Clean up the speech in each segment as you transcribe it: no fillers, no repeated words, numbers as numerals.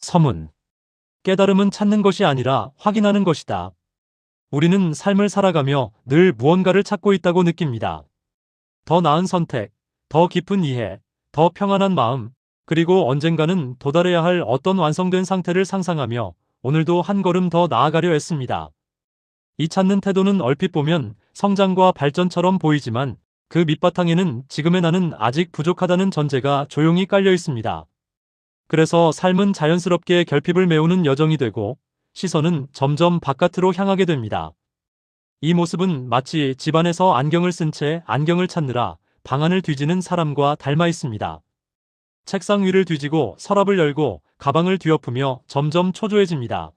서문. 깨달음은 찾는 것이 아니라 확인하는 것이다. 우리는 삶을 살아가며 늘 무언가를 찾고 있다고 느낍니다. 더 나은 선택, 더 깊은 이해, 더 평안한 마음, 그리고 언젠가는 도달해야 할 어떤 완성된 상태를 상상하며 오늘도 한 걸음 더 나아가려 했습니다. 이 찾는 태도는 얼핏 보면 성장과 발전처럼 보이지만 그 밑바탕에는 지금의 나는 아직 부족하다는 전제가 조용히 깔려 있습니다. 그래서 삶은 자연스럽게 결핍을 메우는 여정이 되고 시선은 점점 바깥으로 향하게 됩니다. 이 모습은 마치 집안에서 안경을 쓴 채 안경을 찾느라 방안을 뒤지는 사람과 닮아 있습니다. 책상 위를 뒤지고 서랍을 열고 가방을 뒤엎으며 점점 초조해집니다.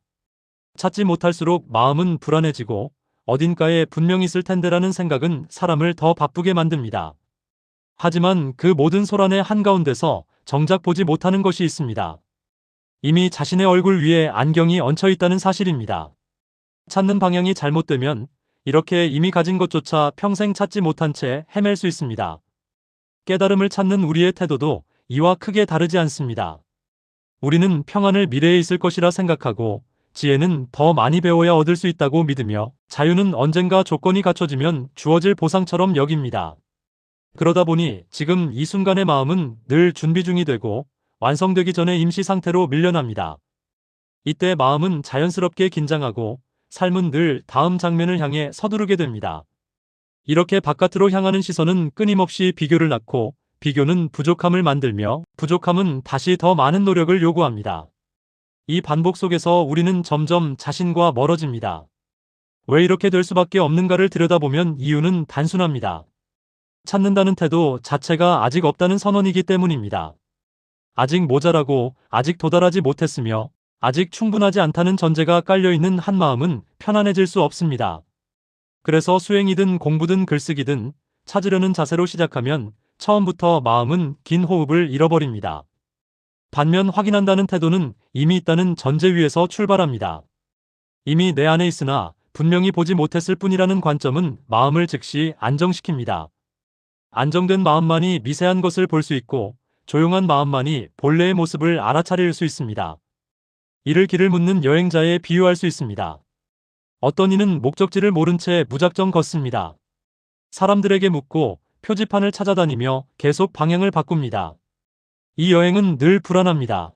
찾지 못할수록 마음은 불안해지고 어딘가에 분명 있을 텐데라는 생각은 사람을 더 바쁘게 만듭니다. 하지만 그 모든 소란의 한가운데서 정작 보지 못하는 것이 있습니다. 이미 자신의 얼굴 위에 안경이 얹혀 있다는 사실입니다. 찾는 방향이 잘못되면 이렇게 이미 가진 것조차 평생 찾지 못한 채 헤맬 수 있습니다. 깨달음을 찾는 우리의 태도도 이와 크게 다르지 않습니다. 우리는 평안을 미래에 있을 것이라 생각하고 지혜는 더 많이 배워야 얻을 수 있다고 믿으며 자유는 언젠가 조건이 갖춰지면 주어질 보상처럼 여깁니다. 그러다 보니 지금 이 순간의 마음은 늘 준비 중이 되고 완성되기 전에 임시 상태로 밀려납니다. 이때 마음은 자연스럽게 긴장하고 삶은 늘 다음 장면을 향해 서두르게 됩니다. 이렇게 바깥으로 향하는 시선은 끊임없이 비교를 낳고 비교는 부족함을 만들며 부족함은 다시 더 많은 노력을 요구합니다. 이 반복 속에서 우리는 점점 자신과 멀어집니다. 왜 이렇게 될 수밖에 없는가를 들여다보면 이유는 단순합니다. 찾는다는 태도 자체가 아직 없다는 선언이기 때문입니다. 아직 모자라고 아직 도달하지 못했으며 아직 충분하지 않다는 전제가 깔려있는 한 마음은 편안해질 수 없습니다. 그래서 수행이든 공부든 글쓰기든 찾으려는 자세로 시작하면 처음부터 마음은 긴 호흡을 잃어버립니다. 반면 확인한다는 태도는 이미 있다는 전제 위에서 출발합니다. 이미 내 안에 있으나 분명히 보지 못했을 뿐이라는 관점은 마음을 즉시 안정시킵니다. 안정된 마음만이 미세한 것을 볼 수 있고 조용한 마음만이 본래의 모습을 알아차릴 수 있습니다. 이를 길을 묻는 여행자에 비유할 수 있습니다. 어떤 이는 목적지를 모른 채 무작정 걷습니다. 사람들에게 묻고 표지판을 찾아다니며 계속 방향을 바꿉니다. 이 여행은 늘 불안합니다.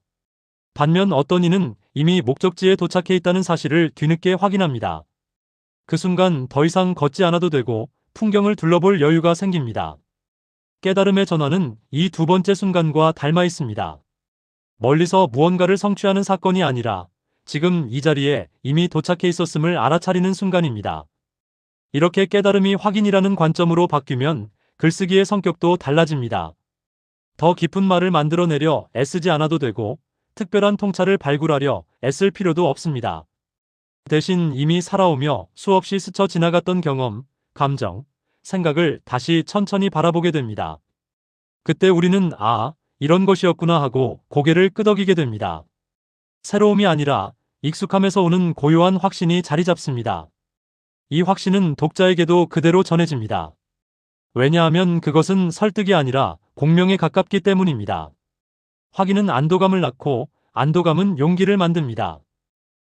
반면 어떤 이는 이미 목적지에 도착해 있다는 사실을 뒤늦게 확인합니다. 그 순간 더 이상 걷지 않아도 되고 풍경을 둘러볼 여유가 생깁니다. 깨달음의 전환은 이 두 번째 순간과 닮아 있습니다. 멀리서 무언가를 성취하는 사건이 아니라 지금 이 자리에 이미 도착해 있었음을 알아차리는 순간입니다. 이렇게 깨달음이 확인이라는 관점으로 바뀌면 글쓰기의 성격도 달라집니다. 더 깊은 말을 만들어내려 애쓰지 않아도 되고 특별한 통찰을 발굴하려 애쓸 필요도 없습니다. 대신 이미 살아오며 수없이 스쳐 지나갔던 경험, 감정, 생각을 다시 천천히 바라보게 됩니다. 그때 우리는 이런 것이었구나 하고 고개를 끄덕이게 됩니다. 새로움이 아니라 익숙함에서 오는 고요한 확신이 자리 잡습니다. 이 확신은 독자에게도 그대로 전해집니다. 왜냐하면 그것은 설득이 아니라 공명에 가깝기 때문입니다. 확인은 안도감을 낳고 안도감은 용기를 만듭니다.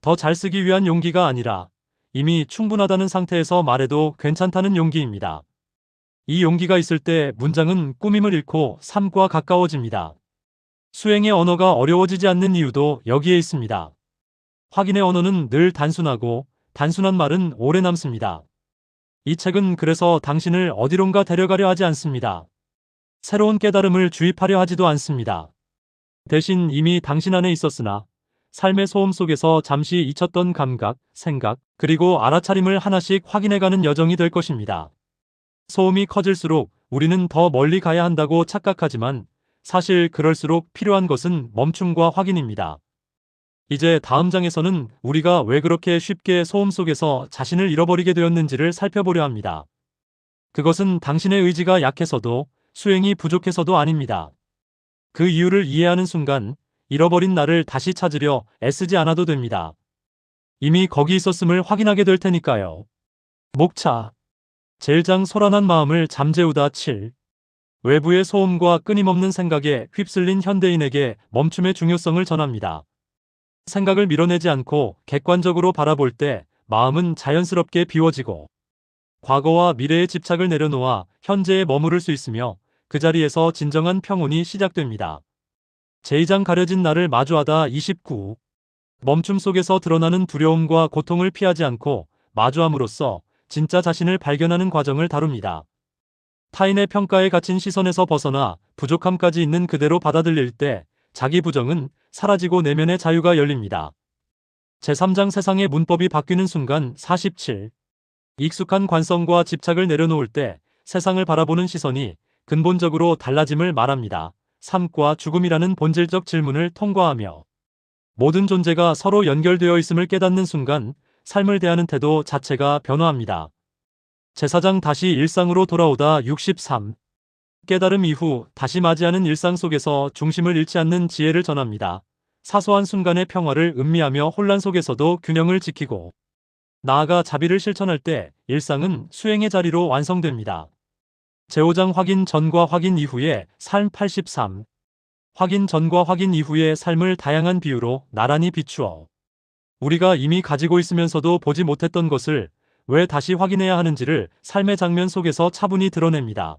더 잘 쓰기 위한 용기가 아니라 이미 충분하다는 상태에서 말해도 괜찮다는 용기입니다. 이 용기가 있을 때 문장은 꾸밈을 잃고 삶과 가까워집니다. 수행의 언어가 어려워지지 않는 이유도 여기에 있습니다. 확인의 언어는 늘 단순하고 단순한 말은 오래 남습니다. 이 책은 그래서 당신을 어디론가 데려가려 하지 않습니다. 새로운 깨달음을 주입하려 하지도 않습니다. 대신 이미 당신 안에 있었으나 삶의 소음 속에서 잠시 잊혔던 감각, 생각, 그리고 알아차림을 하나씩 확인해가는 여정이 될 것입니다. 소음이 커질수록 우리는 더 멀리 가야 한다고 착각하지만 사실 그럴수록 필요한 것은 멈춤과 확인입니다. 이제 다음 장에서는 우리가 왜 그렇게 쉽게 소음 속에서 자신을 잃어버리게 되었는지를 살펴보려 합니다. 그것은 당신의 의지가 약해서도 수행이 부족해서도 아닙니다. 그 이유를 이해하는 순간 잃어버린 나를 다시 찾으려 애쓰지 않아도 됩니다. 이미 거기 있었음을 확인하게 될 테니까요. 목차. 제1장 소란한 마음을 잠재우다 7. 외부의 소음과 끊임없는 생각에 휩쓸린 현대인에게 멈춤의 중요성을 전합니다. 생각을 밀어내지 않고 객관적으로 바라볼 때 마음은 자연스럽게 비워지고 과거와 미래에 집착을 내려놓아 현재에 머무를 수 있으며 그 자리에서 진정한 평온이 시작됩니다. 제2장 가려진 나를 마주하다 29. 멈춤 속에서 드러나는 두려움과 고통을 피하지 않고 마주함으로써 진짜 자신을 발견하는 과정을 다룹니다. 타인의 평가에 갇힌 시선에서 벗어나 부족함까지 있는 그대로 받아들일 때 자기 부정은 사라지고 내면의 자유가 열립니다. 제3장 세상의 문법이 바뀌는 순간 47. 익숙한 관성과 집착을 내려놓을 때 세상을 바라보는 시선이 근본적으로 달라짐을 말합니다. 삶과 죽음이라는 본질적 질문을 통과하며 모든 존재가 서로 연결되어 있음을 깨닫는 순간 삶을 대하는 태도 자체가 변화합니다. 제4장 다시 일상으로 돌아오다 63. 깨달음 이후 다시 맞이하는 일상 속에서 중심을 잃지 않는 지혜를 전합니다. 사소한 순간의 평화를 음미하며 혼란 속에서도 균형을 지키고 나아가 자비를 실천할 때 일상은 수행의 자리로 완성됩니다. 제5장 확인 전과 확인 이후의 삶 83. 확인 전과 확인 이후의 삶을 다양한 비유로 나란히 비추어 우리가 이미 가지고 있으면서도 보지 못했던 것을 왜 다시 확인해야 하는지를 삶의 장면 속에서 차분히 드러냅니다.